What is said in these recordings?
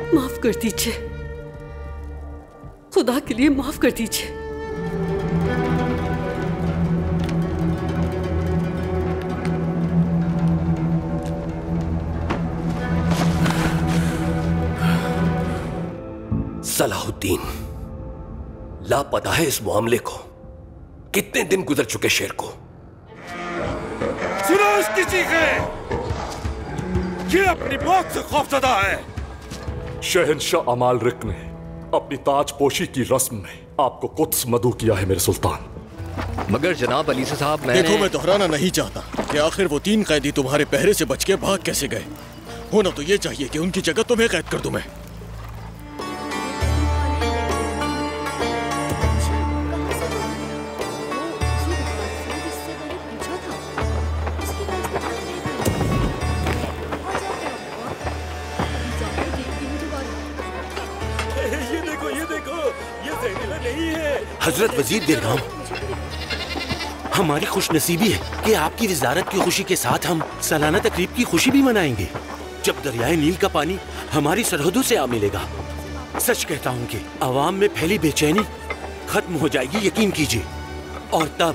माफ कर दीजिए, खुदा के लिए माफ कर दीजिए। सलाहुद्दीन लापता है। इस मामले को कितने दिन गुजर चुके शेर को। सुनो इसकी चीखें, ये अपनी मौत से खौफजदा है। शहंशाह अमालरिक ने अपनी ताजपोशी की रस्म में आपको कुत्स मदू किया है मेरे सुल्तान। मगर जनाब अली साहब, देखो मैं दोहराना नहीं चाहता कि आखिर वो 3 कैदी तुम्हारे पहरे से बच के भाग कैसे गए। होना तो ये चाहिए कि उनकी जगह तुम्हें कैद कर दूं मैं। हजरत वजीर दिलगाम, हमारी खुशनसीबी है कि आपकी वजारत की खुशी के साथ हम सालाना तकरीब की खुशी भी मनाएंगे, जब दरियाए नील का पानी हमारी सरहदों से आ मिलेगा। सच कहता हूँ कि आवाम में फैली बेचैनी खत्म हो जाएगी, यकीन कीजिए। और तब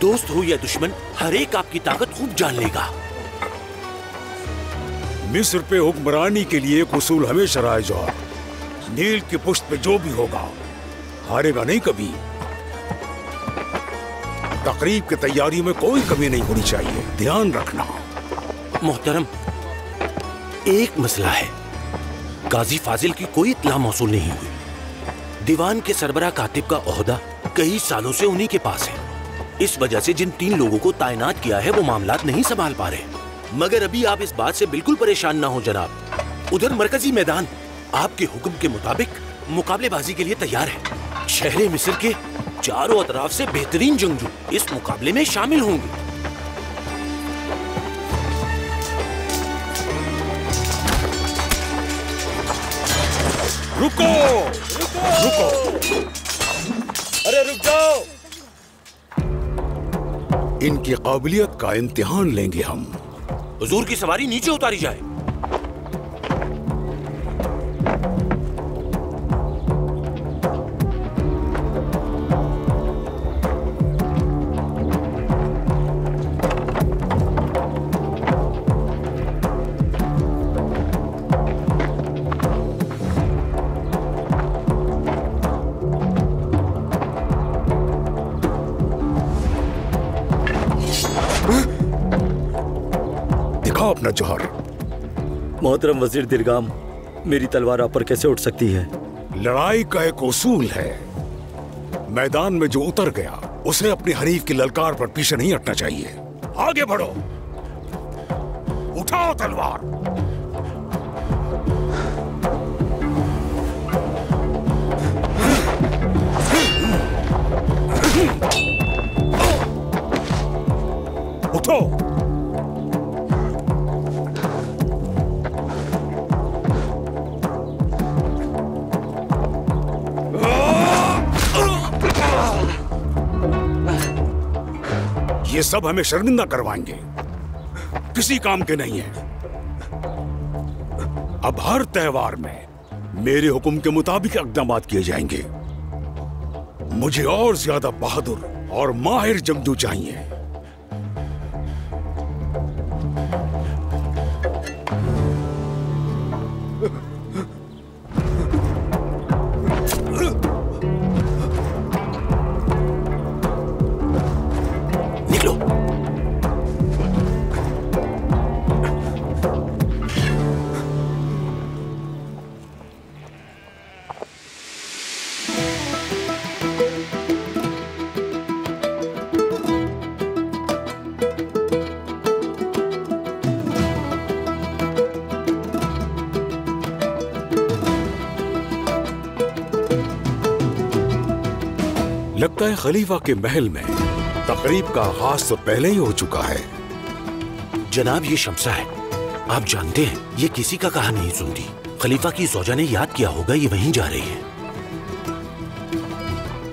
दोस्त हो या दुश्मन, हर एक आपकी ताकत खूब जान लेगा। मिस्र पे हुक्मरानी के लिए एक उसूल हमेशा राइज हो, नील की पुष्ट पे जो भी होगा हारेगा नहीं कभी। तकरीब की तैयारी में कोई कमी नहीं होनी चाहिए, ध्यान रखना। मोहतरम, एक मसला है, गाजी फाजिल की कोई इत्तला मौसूल नहीं हुई। दीवान के सरबरा कातिब का ओहदा कई सालों से उन्हीं के पास है। इस वजह से जिन 3 लोगों को तैनात किया है वो मामलात नहीं संभाल पा रहे। मगर अभी आप इस बात से बिल्कुल परेशान ना हो जनाब। उधर मरकजी मैदान आपके हुक्म के मुताबिक मुकाबलेबाजी के लिए तैयार है। शहरे मिस्र के चारों अतराफ से बेहतरीन जंगजू इस मुकाबले में शामिल होंगे। रुको, रुको, अरे रुक जाओ। इनकी काबिलियत का इम्तिहान लेंगे हम। हुजूर की सवारी नीचे उतारी जाए। अपना जौहर। मोहतरम वजीर दिलगाम, मेरी तलवार आप पर कैसे उठ सकती है? लड़ाई का एक उसूल है, मैदान में जो उतर गया उसे अपने हरीफ की ललकार पर पीछे नहीं हटना चाहिए। आगे बढ़ो, उठाओ तलवार। उठो। ये सब हमें शर्मिंदा करवाएंगे, किसी काम के नहीं है। अब हर त्योहार में मेरे हुक्म के मुताबिक इक़दाम किए जाएंगे। मुझे और ज्यादा बहादुर और माहिर जंगजू चाहिए। लगता है खलीफा के महल में तकरीब का आगाज तो पहले ही हो चुका है। जनाब, ये शमसा है, आप जानते हैं ये किसी का कहा नहीं सुनती। खलीफा की ज़ौजा ने याद किया होगा ये वहीं जा रही है।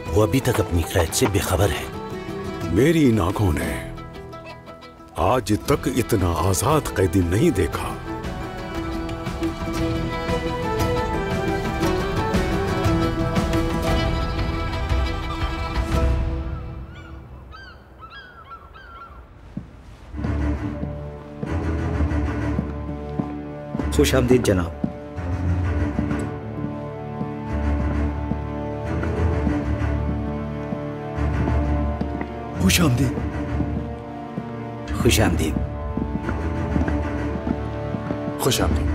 वो अभी तक अपनी कैद से बेखबर है। मेरी इन आंखों ने आज तक इतना आजाद कैदी नहीं देखा। खुश आमदीद जनाब। खुश आमदीद। खुश आमदीद। खुश आमदीद।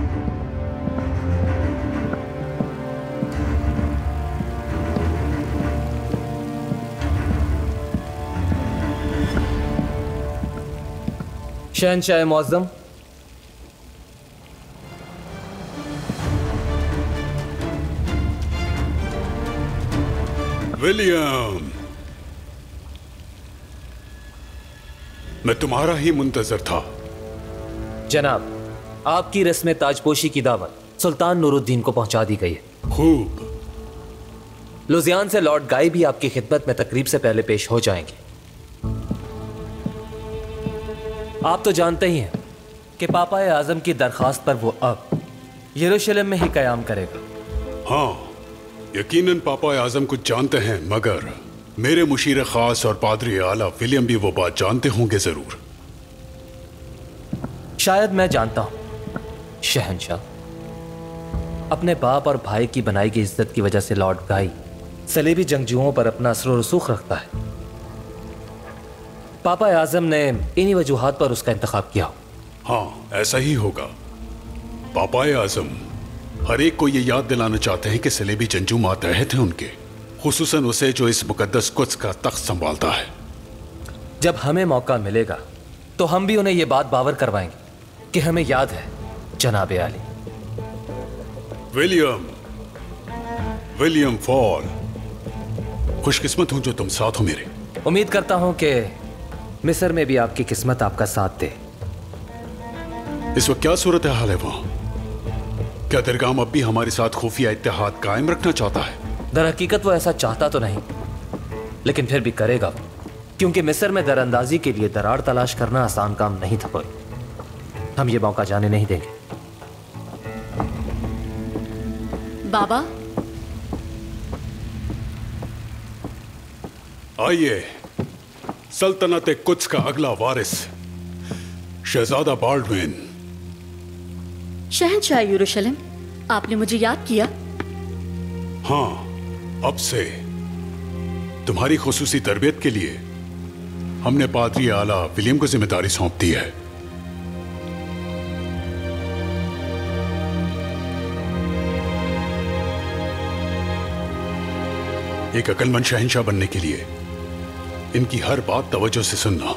शहंशाह मुअज़्ज़म, विलियम, मैं तुम्हारा ही मुंतजर था। जनाब, आपकी रस्म ताजपोशी की दावत सुल्तान नूरुद्दीन को पहुंचा दी गई है। खूब। लुधियान से लॉर्ड गाय भी आपकी खिदमत में तकरीब से पहले पेश हो जाएंगे। आप तो जानते ही हैं कि पापाए आजम की दरखास्त पर वो अब यरूशलेम में ही कयाम करेगा। हाँ, यकीनन पापा आजम कुछ जानते हैं, मगर मेरे मुशीर खास और पादरी आला विलियम भी वो बात जानते होंगे जरूर। शायद मैं जानता हूं शहंशाह, अपने बाप और भाई की बनाई गई इज्जत की वजह से लॉर्ड गाई सलीबी जंगजुओं पर अपना असर रसूख रखता है। पापा आजम ने इन्हीं वजूहात पर उसका इंतखाब किया। हाँ, ऐसा ही होगा। पापा आजम हर एक को ये याद दिलाना चाहते हैं कि सलेबी जंगजू मातहत हैं उनके, खुसूसन उसे जो इस मुकद्दस कुद्स का तख्त संभालता है। जब हमें मौका मिलेगा तो हम भी उन्हें यह बात बावर करवाएंगे कि हमें याद है जनाबे आली। विलियम, विलियम फॉल, खुशकिस्मत हूं जो तुम साथ हो मेरे। उम्मीद करता हूं कि मिस्र में भी आपकी किस्मत आपका साथ दे। इस वक्त क्या सूरत हाल है वहां? क्या दिरगाम अब भी हमारे साथ खुफिया इत्तेहाद कायम रखना चाहता है? दर हकीकत वो ऐसा चाहता तो नहीं, लेकिन फिर भी करेगा, क्योंकि मिस्र में दरअंदाजी के लिए दरार तलाश करना आसान काम नहीं था कोई। हम ये मौका जाने नहीं देंगे। बाबा, आइए, सल्तनत कुद्स का अगला वारिस शहजादा बाल्डविन। शहंशाह यरूशलेम, आपने मुझे याद किया? हाँ, अब से तुम्हारी खुसूसी तरबियत के लिए हमने पादरी आला विलियम को जिम्मेदारी सौंप दी है। एक अक्लमंद शहंशाह बनने के लिए इनकी हर बात तवज्जो से सुनना।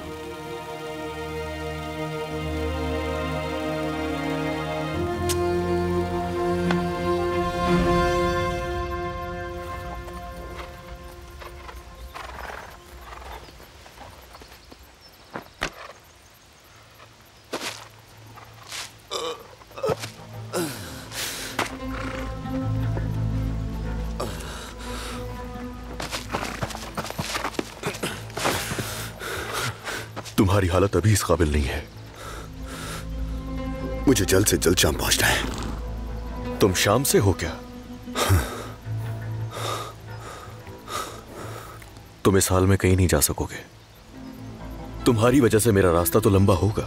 तुम्हारी हालत अभी इस काबिल नहीं है। मुझे जल्द से जल्द शाम पहुंचना है। तुम शाम से हो क्या? तुम इस हाल में कहीं नहीं जा सकोगे। तुम्हारी वजह से मेरा रास्ता तो लंबा होगा।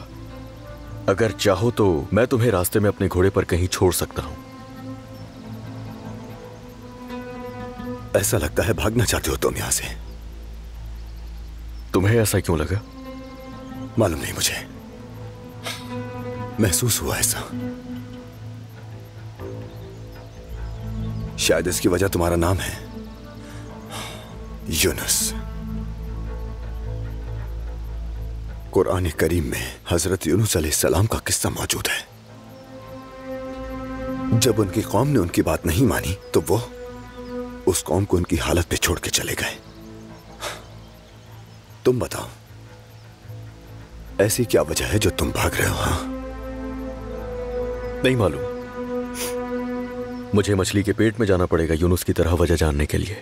अगर चाहो तो मैं तुम्हें रास्ते में अपने घोड़े पर कहीं छोड़ सकता हूं। ऐसा लगता है भागना चाहते हो तुम यहां से। तुम्हें ऐसा क्यों लगा? मालूम नहीं, मुझे महसूस हुआ ऐसा। शायद इसकी वजह तुम्हारा नाम है यूनुस। कुरान करीम में हजरत यूनुस अलैहिस्सलाम का किस्सा मौजूद है। जब उनकी कौम ने उनकी बात नहीं मानी तो वो उस कौम को उनकी हालत पे छोड़ के चले गए। तुम बताओ, ऐसी क्या वजह है जो तुम भाग रहे हो? हाँ, नहीं मालूम। मुझे मछली के पेट में जाना पड़ेगा यूनुस की तरह वजह जानने के लिए।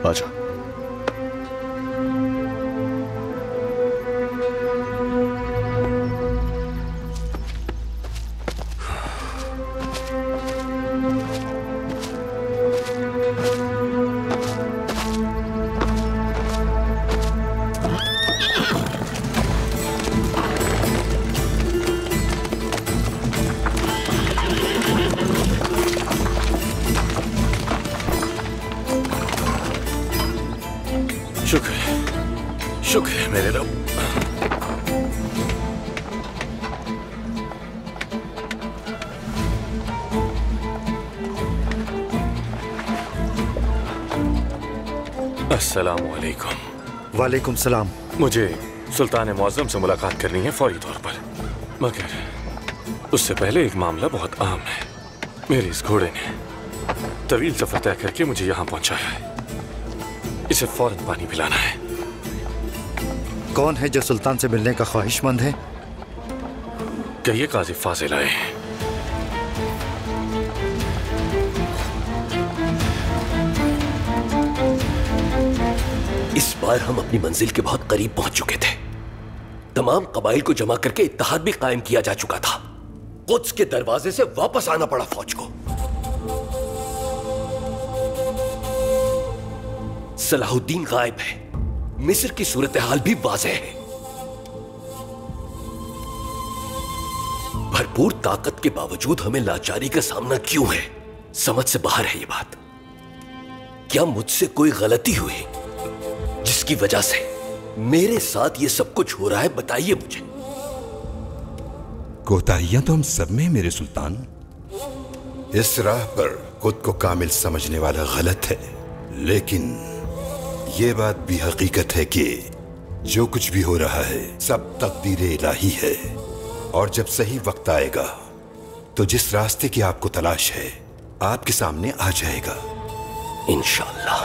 आजा। शुक्र है मेरे रब। अस्सलामुअलैकुम। वालेकुम सलाम। मुझे सुल्तान मुअज्जम से मुलाकात करनी है फौरी तौर पर, मगर उससे पहले एक मामला बहुत अहम है। मेरे इस घोड़े ने तवील सफर तय करके मुझे यहाँ पहुंचाया है। इसे फौरन पानी पिलाना है। कौन है जो सुल्तान से मिलने का ख्वाहिशमंद है? कहिए काजी फाजिल आए हैं। इस बार हम अपनी मंजिल के बहुत करीब पहुंच चुके थे। तमाम कबाइल को जमा करके इत्तेहाद भी कायम किया जा चुका था। कुद्स के दरवाजे से वापस आना पड़ा फौज को। सलाहुद्दीन गायब है। मिस्र की सूरत हाल भी वाज़ेह है। भरपूर ताकत के बावजूद हमें लाचारी का सामना क्यों है, समझ से बाहर है ये बात। क्या मुझसे कोई गलती हुई जिसकी वजह से मेरे साथ ये सब कुछ हो रहा है? बताइए मुझे। कोताहियां तो हम सब में मेरे सुल्तान। इस राह पर खुद को कामिल समझने वाला गलत है, लेकिन ये बात भी हकीकत है कि जो कुछ भी हो रहा है सब तकदीर इलाही है, और जब सही वक्त आएगा तो जिस रास्ते की आपको तलाश है आपके सामने आ जाएगा इंशाअल्लाह।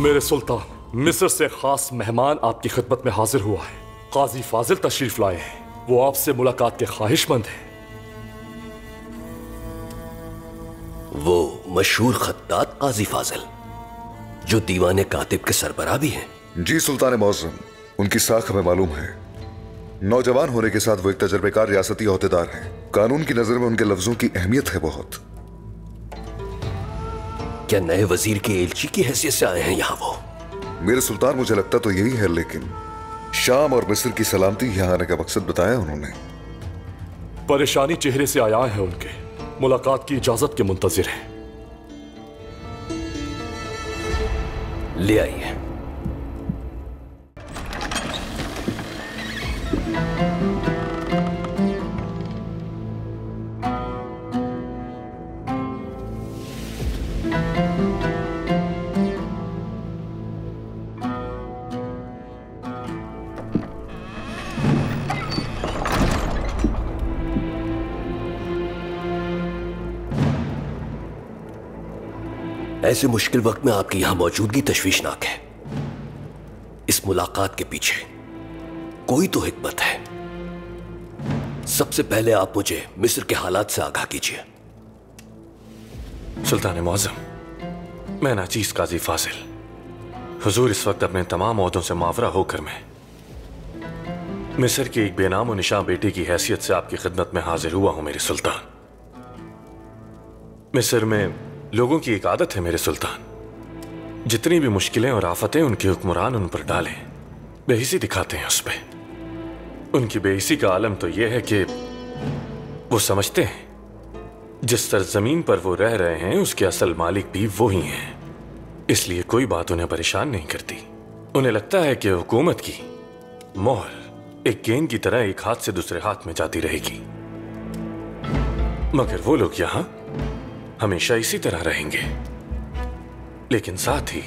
मेरे सुल्तान, मिस्र से खास मेहमान आपकी खिदमत में हाजिर हुआ है। काजी फाजिल तशरीफ लाए हैं। वो आपसे मुलाकात के ख्वाहिशमंद हैं। वो मशहूर खत्तात काजी फाजिल जो दीवाने कातिब के सरबराह भी हैं। जी सुल्तान मुअज्जम, उनकी साख हमें मालूम है। नौजवान होने के साथ वो एक तजर्बेकार रियासती ओहदेदार हैं। कानून की नजर में उनके लफ्जों की अहमियत है बहुत। क्या नए वजीर के एलची की हैसियत से आए हैं यहाँ वो? मेरे सुल्तान, मुझे लगता तो यही है, लेकिन शाम और मिस्र की सलामती यहाँ आने का मकसद बताया उन्होंने। परेशानी चेहरे से आया है उनके। मुलाकात की इजाजत के मुंतजिर हैं। ले आइए। ऐसे मुश्किल वक्त में आपकी यहां मौजूदगी तशवीशनाक है। इस मुलाकात के पीछे कोई तो हिकमत है। सबसे पहले आप मुझे मिस्र के हालात से आगाह कीजिए। सुल्तान मुअज्जम, मैं नाचीज काजी फाजिल, हुजूर इस वक्त अपने तमाम ओहदों से मावरा होकर मैं मिस्र की एक बेनाम और निशान बेटे की हैसियत से आपकी खिदमत में हाजिर हुआ हूं मेरे सुल्तान। मिस्र में लोगों की एक आदत है मेरे सुल्तान, जितनी भी मुश्किलें और आफतें उनके हुक्मरान उन पर डालें, बेहिसी दिखाते हैं उस पर। उनकी बेहिसी का आलम तो यह है कि वो समझते हैं जिस सरजमीन पर वो रह रहे हैं उसके असल मालिक भी वो ही हैं। इसलिए कोई बात उन्हें परेशान नहीं करती। उन्हें लगता है कि हुकूमत की मोहर एक गेंद की तरह एक हाथ से दूसरे हाथ में जाती रहेगी। मगर वो लोग यहां हमेशा इसी तरह रहेंगे। लेकिन साथ ही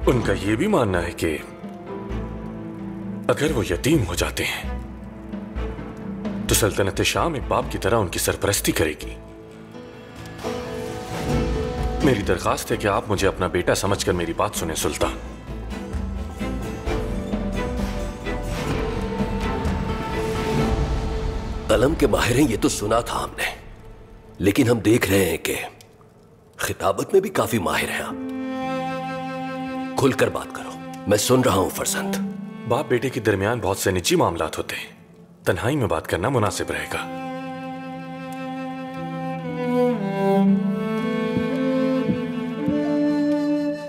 उनका यह भी मानना है कि अगर वो यतीम हो जाते हैं तो सल्तनत शाम एक बाप की तरह उनकी सरपरस्ती करेगी। मेरी दरखास्त है कि आप मुझे अपना बेटा समझकर मेरी बात सुने सुल्तान। कलम के माहिर हैं ये तो सुना था हमने, लेकिन हम देख रहे हैं कि खिताबत में भी काफी माहिर हैं आप। खुलकर बात करो, मैं सुन रहा हूं फरजंद। बाप बेटे के दरमियान बहुत से निजी मामलात होते हैं, तन्हाई में बात करना मुनासिब रहेगा।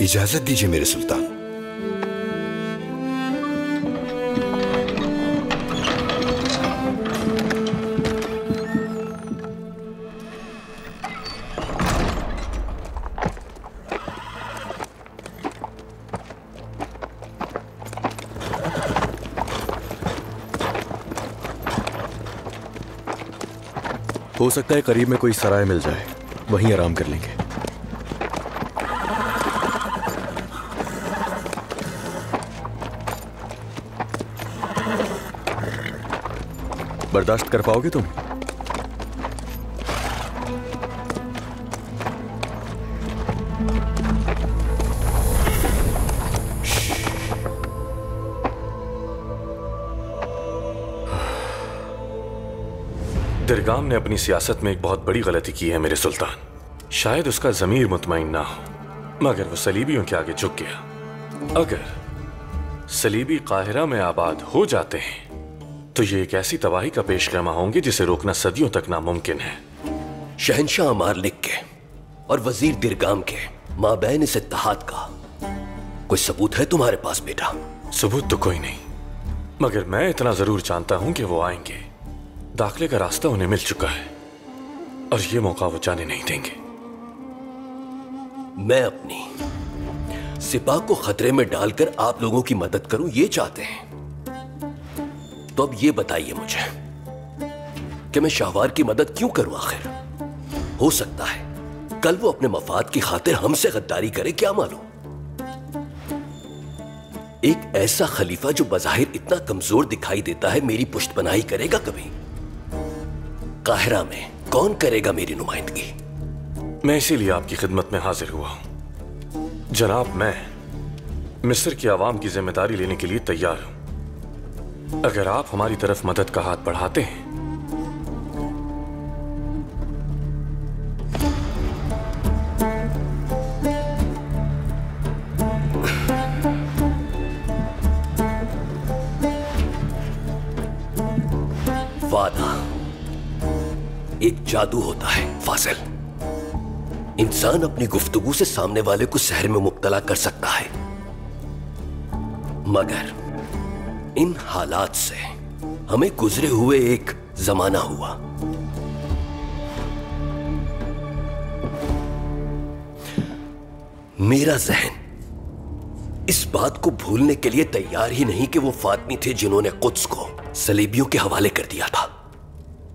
इजाजत दीजिए मेरे सुल्तान। हो सकता है करीब में कोई सराय मिल जाए, वहीं आराम कर लेंगे। बर्दाश्त कर पाओगे तुम? दिरगाम ने अपनी सियासत में एक बहुत बड़ी गलती की है मेरे सुल्तान। शायद उसका ज़मीर मुतमईन ना हो, मगर वो सलीबियों के आगे झुक गया। अगर सलीबी काहिरा में आबाद हो जाते हैं तो ये एक ऐसी तबाही का पेशगमा होंगे जिसे रोकना सदियों तक नामुमकिन है। शहंशाह अमारलिक के और वजीर दिरगाम के माबैन इस इत्तेहाद का कोई सबूत है तुम्हारे पास बेटा? सबूत तो कोई नहीं, मगर मैं इतना जरूर जानता हूं कि वो आएंगे। दाखिले का रास्ता उन्हें मिल चुका है और ये मौका वो जाने नहीं देंगे। मैं अपनी सिपाह को खतरे में डालकर आप लोगों की मदद करूं, ये चाहते हैं? तो अब ये बताइए मुझे कि मैं शाहवार की मदद क्यों करूं आखिर? हो सकता है कल वो अपने मफाद की खातिर हमसे गद्दारी करे, क्या मालूम। एक ऐसा खलीफा जो बज़ाहिर इतना कमजोर दिखाई देता है, मेरी पुश्तपनाही करेगा कभी? काहिरा में कौन करेगा मेरी नुमाइंदगी? मैं इसीलिए आपकी खिदमत में हाजिर हुआ हूं जनाब। मैं मिस्र की आवाम की जिम्मेदारी लेने के लिए तैयार हूं। अगर आप हमारी तरफ मदद का हाथ बढ़ाते हैं वादा एक जादू होता है फाजिल। इंसान अपनी गुफ्तगू से सामने वाले को सहर में मुब्तला कर सकता है, मगर इन हालात से हमें गुजरे हुए एक जमाना हुआ। मेरा जहन इस बात को भूलने के लिए तैयार ही नहीं कि वो फातमी थे जिन्होंने कुद्स को सलीबियों के हवाले कर दिया था।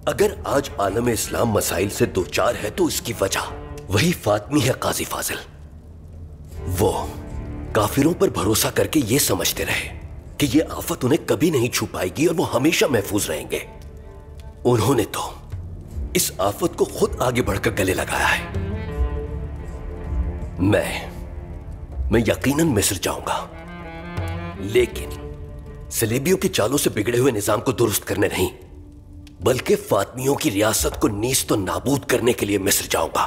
अगर आज आलम इस्लाम मसाइल से दो चार है तो इसकी वजह वही फातमी है काजी फाजिल। वो काफिरों पर भरोसा करके ये समझते रहे कि ये आफत उन्हें कभी नहीं छू पाएगी और वो हमेशा महफूज रहेंगे। उन्होंने तो इस आफत को खुद आगे बढ़कर गले लगाया है। मैं यकीनन मिस्र जाऊंगा, लेकिन सलीबियों की चालों से बिगड़े हुए निजाम को दुरुस्त करने नहीं, बल्कि फातमियों की रियासत को नीस्त तो नाबूद करने के लिए मिस्र जाऊंगा।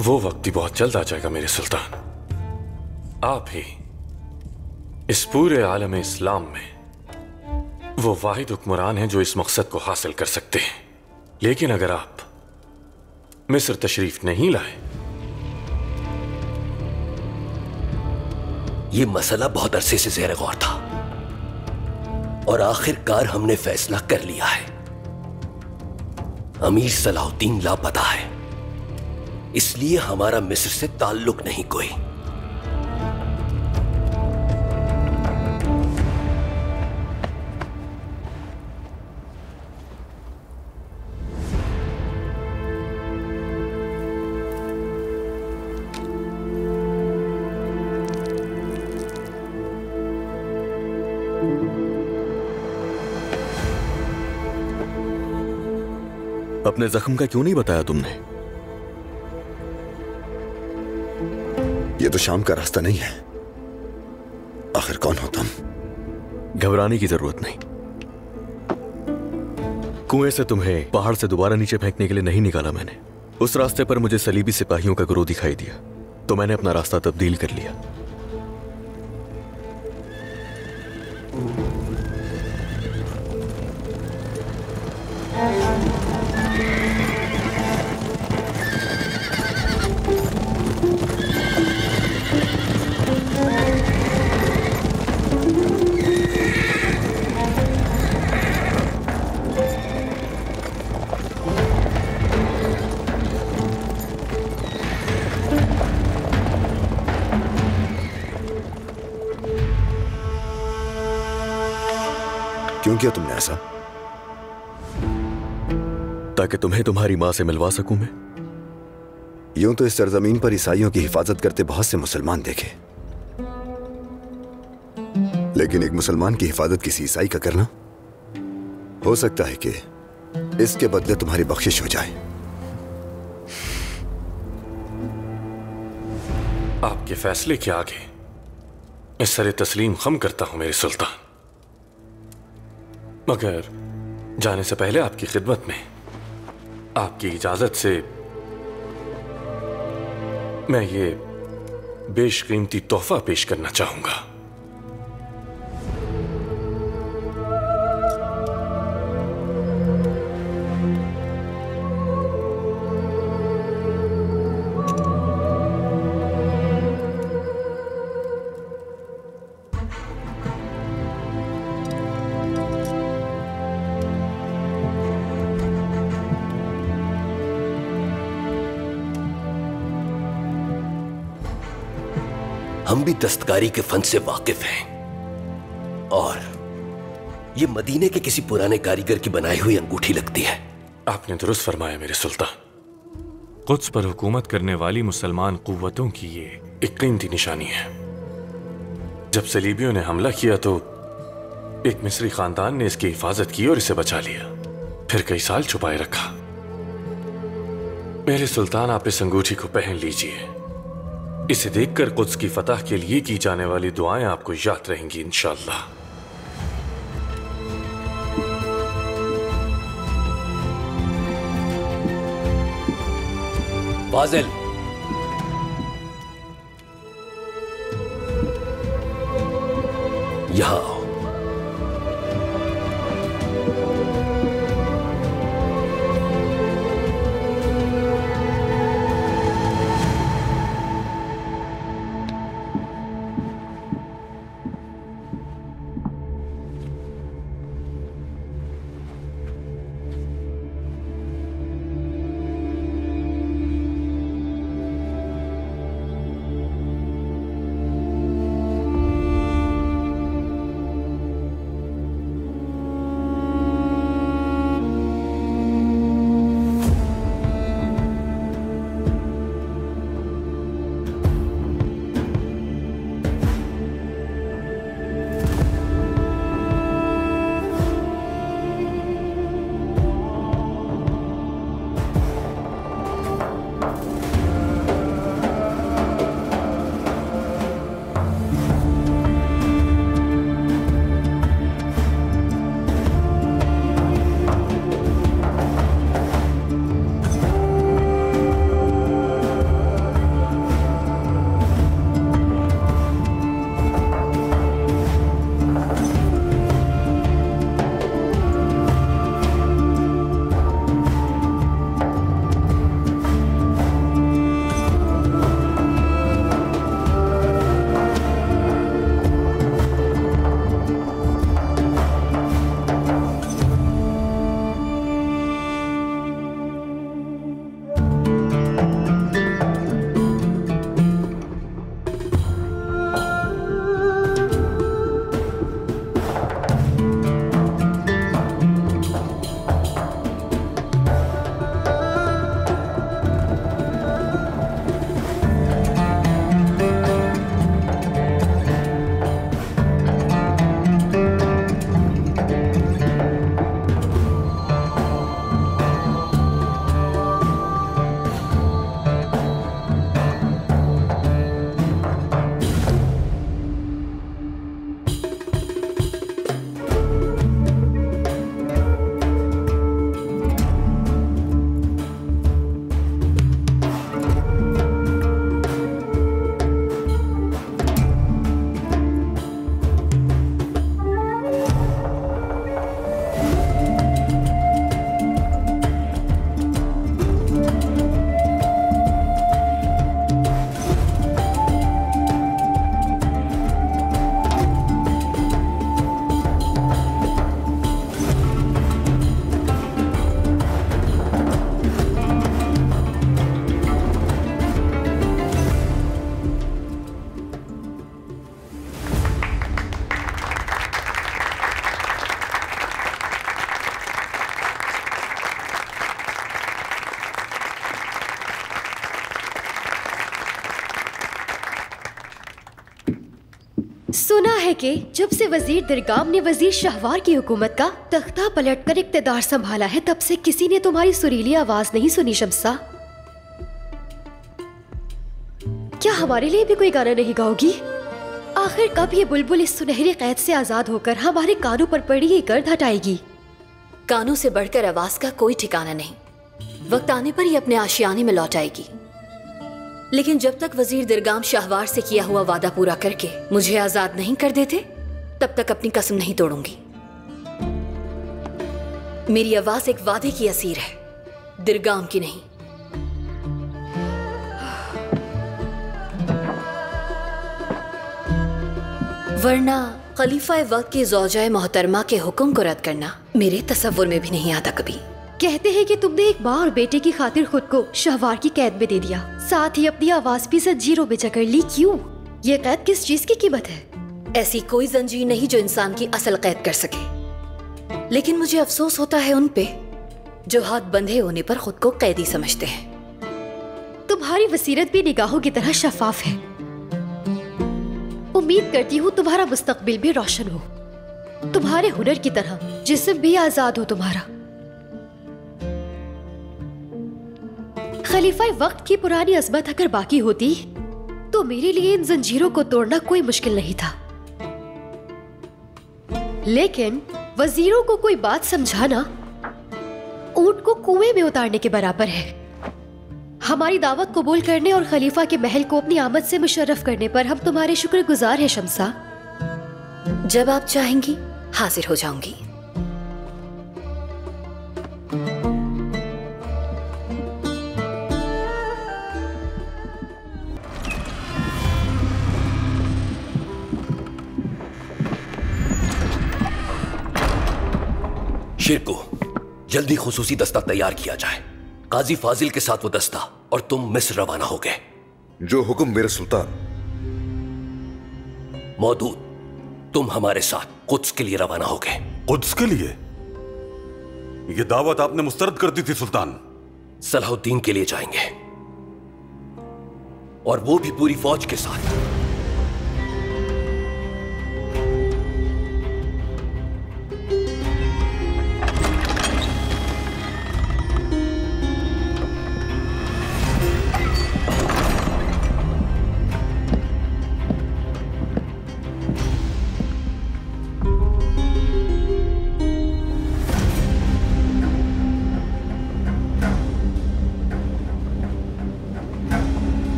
वो वक्त ही बहुत जल्द आ जाएगा मेरे सुल्तान। आप ही इस पूरे आलम इस्लाम में वो वाहिद हुक्मरान हैं जो इस मकसद को हासिल कर सकते हैं। लेकिन अगर आप मिस्र तशरीफ नहीं लाए, ये मसला बहुत अरसे से ज़ेर गौर था और आखिरकार हमने फैसला कर लिया है। अमीर सलाहुद्दीन लापता है, इसलिए हमारा मिस्र से ताल्लुक नहीं कोई। अपने जख्म का क्यों नहीं बताया तुमने? ये तो शाम का रास्ता नहीं है। आखिर कौन हो तुम? घबराने की जरूरत नहीं। कुएं से तुम्हें पहाड़ से दोबारा नीचे फेंकने के लिए नहीं निकाला मैंने। उस रास्ते पर मुझे सलीबी सिपाहियों का गिरोह दिखाई दिया तो मैंने अपना रास्ता तब्दील कर लिया। क्यों किया तुमने ऐसा? ताकि तुम्हें तुम्हारी मां से मिलवा सकूं मैं। यूं तो इस सरजमीन पर ईसाइयों की हिफाजत करते बहुत से मुसलमान देखे, लेकिन एक मुसलमान की हिफाजत किसी ईसाई का करना, हो सकता है कि इसके बदले तुम्हारी बख्शिश हो जाए। आपके फैसले के आगे मैं सरे तस्लीम खम करता हूं मेरे सुल्तान, मगर जाने से पहले आपकी खिदमत में आपकी इजाजत से मैं ये बेशकीमती तोहफा पेश करना चाहूंगा। हम भी दस्तकारी के फन से वाकिफ हैं और ये मदीने के किसी पुराने कारीगर की बनाई हुई अंगूठी लगती है। आपने दुरुस्त फरमाया मेरे सुल्तान। कुद्स पर हुकूमत करने वाली मुसलमान कुव्वतों की ये एक कीमती निशानी है। जब सलीबियों ने हमला किया तो एक मिस्री खानदान ने इसकी हिफाजत की और इसे बचा लिया, फिर कई साल छुपाए रखा। मेरे सुल्तान, आप इस अंगूठी को पहन लीजिए। इसे देखकर कुद्स की फतह के लिए की जाने वाली दुआएं आपको याद रहेंगी इंशाअल्लाह। फाजिल, यहां आओ। सुना है कि जब से वजीर दिरगाम ने वजीर शाहवार की हुकूमत का तख्ता पलटकर इक्तदार संभाला है, तब से किसी ने तुम्हारी सुरीली आवाज नहीं सुनी शम्सा। क्या हमारे लिए भी कोई गाना नहीं गाओगी? आखिर कब ये बुलबुल इस सुनहरी कैद से आजाद होकर हमारे कानों पर पड़ी ये गर्द हटाएगी? कानों से बढ़कर आवाज का कोई ठिकाना नहीं। वक्त आने पर ये अपने आशियाने में लौट आएगी। लेकिन जब तक वजीर दिरगाम शाहवार से किया हुआ वादा पूरा करके मुझे आजाद नहीं कर देते, तब तक अपनी कसम नहीं तोड़ूंगी। मेरी आवाज एक वादे की असीर है, दिरगाम की नहीं। वरना खलीफा वक्त की ज़ौजाए मोहतरमा के हुक्म को रद्द करना मेरे तसव्वुर में भी नहीं आता कभी। कहते हैं कि तुमने एक माँ और बेटे की खातिर खुद को शाहवार की कैद में दे दिया, साथ ही अपनी आवाज भी जंजीरों में जकड़ ली। क्यों? ये कैद किस चीज की कीमत है? ऐसी कोई जंजीर नहीं जो इंसान की असल कैद कर सके। लेकिन मुझे अफसोस होता है उन पे जो हाथ बंधे होने पर खुद को कैदी समझते हैं। तुम्हारी वसीरत भी निगाहों की तरह शफाफ है। उम्मीद करती हूँ तुम्हारा मुस्तकबिल भी रोशन हो, तुम्हारे हुनर की तरह जिस्म भी आजाद हो तुम्हारा। खलीफा वक्त की पुरानी अजमत अगर बाकी होती तो मेरे लिए इन जंजीरों को तोड़ना कोई मुश्किल नहीं था। लेकिन वजीरों को कोई बात समझाना ऊंट को कुएं में उतारने के बराबर है। हमारी दावत कबूल करने और खलीफा के महल को अपनी आमद से मुशर्रफ करने पर हम तुम्हारे शुक्रगुजार हैं शम्सा। जब आप चाहेंगी हाजिर हो जाऊंगी। शिरको, जल्दी खुसूसी दस्ता तैयार किया जाए। काजी फाजिल के साथ वो दस्ता और तुम मिस्र रवाना हो गए। जो हुक्म मेरे सुल्तान। मौदूद, तुम हमारे साथ कुद्स के लिए रवाना हो गए। कुद्स के लिए? ये दावत आपने मुस्तरद कर दी थी सुल्तान। सलाहुद्दीन के लिए जाएंगे, और वो भी पूरी फौज के साथ।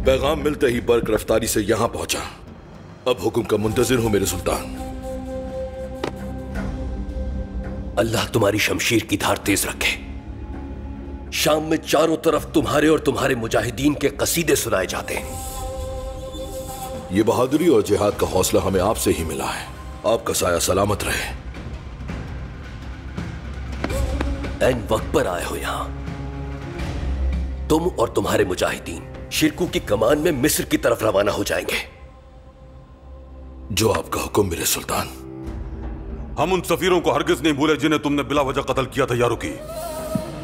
पैगाम मिलते ही बर्क रफ्तारी से यहां पहुंचा। अब हुक्म का मुंतजिर हूं मेरे सुल्तान। अल्लाह तुम्हारी शमशीर की धार तेज रखे। शाम में चारों तरफ तुम्हारे और तुम्हारे मुजाहिदीन के कसीदे सुनाए जाते हैं। ये बहादुरी और जिहाद का हौसला हमें आपसे ही मिला है। आपका साया सलामत रहे। ऐन वक्त पर आए हो यहां। तुम और तुम्हारे मुजाहिदीन शिरकू की कमान में मिस्र की तरफ रवाना हो जाएंगे। जो आपका हुक्म मेरे सुल्तान। हम उन सफीरों को हरगिज नहीं भूले जिन्हें तुमने बिला वजह कत्ल किया था यारुकी।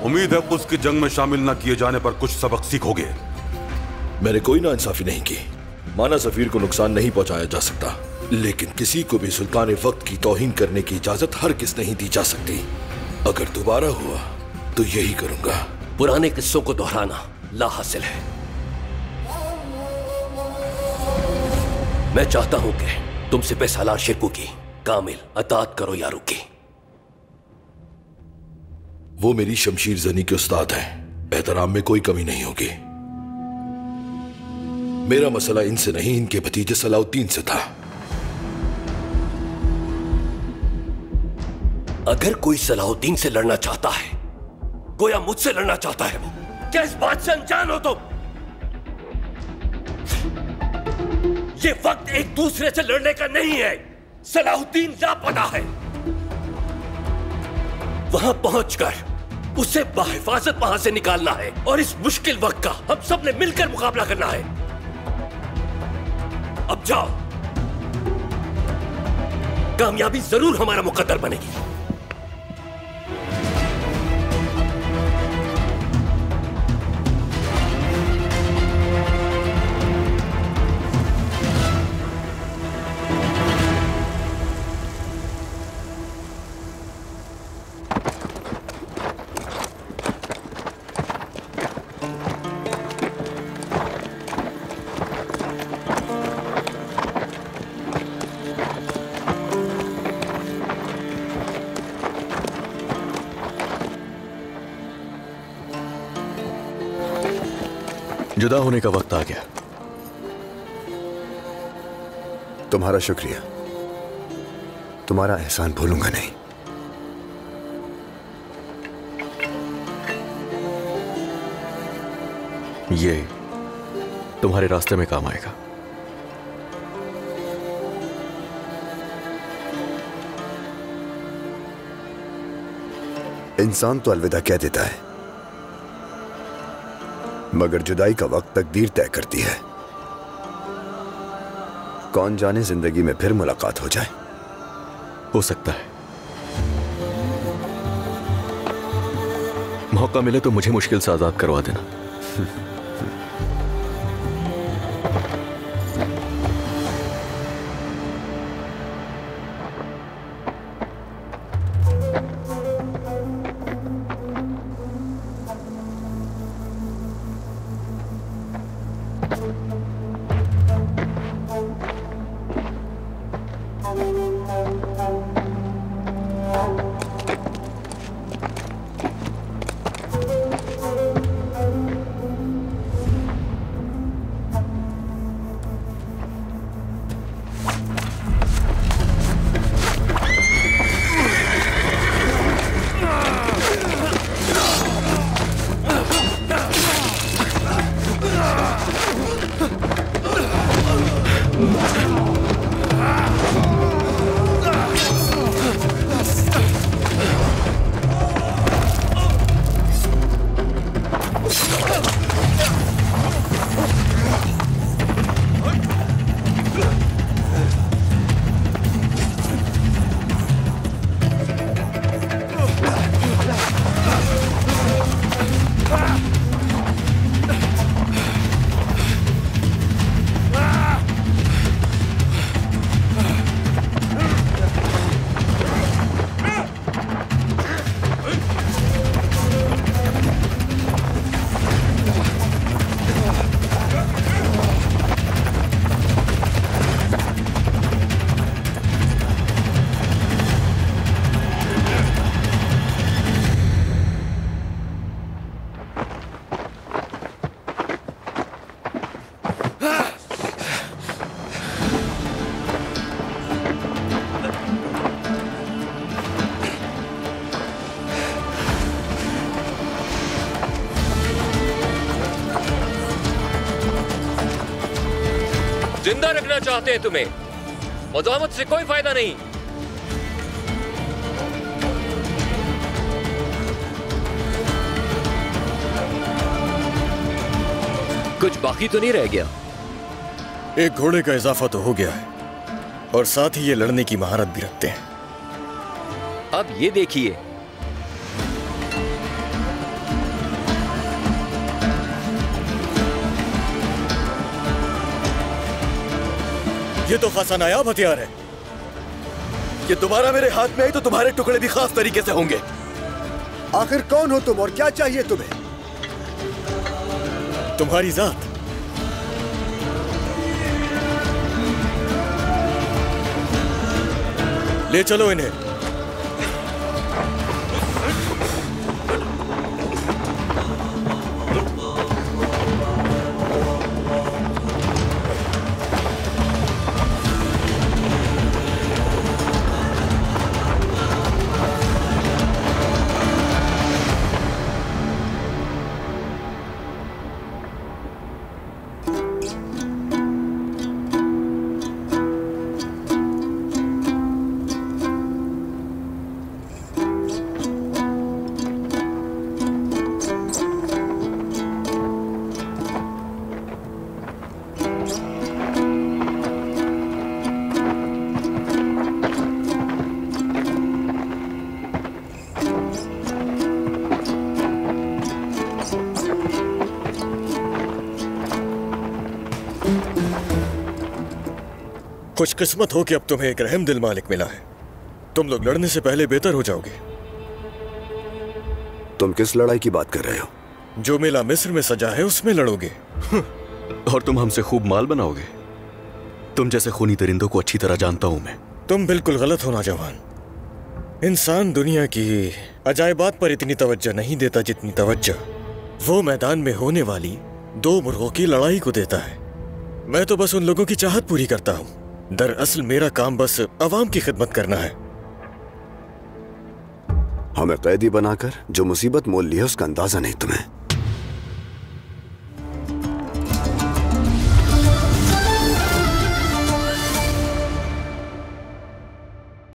उम्मीद है उसकी जंग में शामिल न किए जाने पर कुछ सबक सीखोगे। मैंने कोई नाइंसाफी नहीं की। माना सफीर को नुकसान नहीं पहुंचाया जा सकता, लेकिन किसी को भी सुल्तान वक्त की तौहीन करने की इजाजत हरगिज नहीं दी जा सकती। अगर दोबारा हुआ तो यही करूंगा। पुराने किस्सों को दोहराना लाहासिल है। मैं चाहता हूं कि तुम सिपह सालार शिरकू की कामिल अतात करो यारुकी। वो मेरी शमशीर जनी के उस्ताद हैं। एहतराम में कोई कमी नहीं होगी। मेरा मसला इनसे नहीं, इनके भतीजे सलाहुद्दीन से था। अगर कोई सलाहुद्दीन से लड़ना चाहता है, गोया मुझसे लड़ना चाहता है, वो क्या इस बात से अनजान हो तुम? ये वक्त एक दूसरे से लड़ने का नहीं है। सलाहुद्दीन लापता है। वहां पहुंचकर उसे बाहिफाजत वहां से निकालना है, और इस मुश्किल वक्त का हम सब ने मिलकर मुकाबला करना है। अब जाओ, कामयाबी जरूर हमारा मुकद्दर बनेगी। जुदा होने का वक्त आ गया। तुम्हारा शुक्रिया, तुम्हारा एहसान भूलूंगा नहीं। ये तुम्हारे रास्ते में काम आएगा। इंसान तो अलविदा कह देता है, मगर जुदाई का वक्त तकदीर तय करती है। कौन जाने जिंदगी में फिर मुलाकात हो जाए। हो सकता है। मौका मिले तो मुझे मुश्किल से आजाद करवा देना। जिंदा रखना चाहते हैं तुम्हें, मज़ामत से कोई फायदा नहीं। कुछ बाकी तो नहीं रह गया। एक घोड़े का इजाफा तो हो गया है, और साथ ही ये लड़ने की महारत भी रखते हैं। अब ये देखिए, ये तो खासा नायाब हथियार है। ये दोबारा मेरे हाथ में आई तो तुम्हारे टुकड़े भी खास तरीके से होंगे। आखिर कौन हो तुम और क्या चाहिए तुम्हें? तुम्हारी जात। ले चलो इन्हें। खुशकिस्मत हो कि अब तुम्हें एक रहम दिल मालिक मिला है। तुम लोग लड़ने से पहले बेहतर हो जाओगे। तुम किस लड़ाई की बात कर रहे हो? जो मेला मिस्र में सजा है उसमें लड़ोगे। और तुम हमसे खूब माल बनाओगे। तुम जैसे खूनी दरिंदों को अच्छी तरह जानता हूं मैं। तुम बिल्कुल गलत हो नौजवान। इंसान दुनिया की अजायबात पर इतनी तवज्जो नहीं देता जितनी तवज्जो वो मैदान में होने वाली दो मुर्गों की लड़ाई को देता है। मैं तो बस उन लोगों की चाहत पूरी करता हूँ। दरअसल मेरा काम बस अवाम की खिदमत करना है। हमें कैदी बनाकर जो मुसीबत मोल ली है उसका अंदाजा नहीं तुम्हें।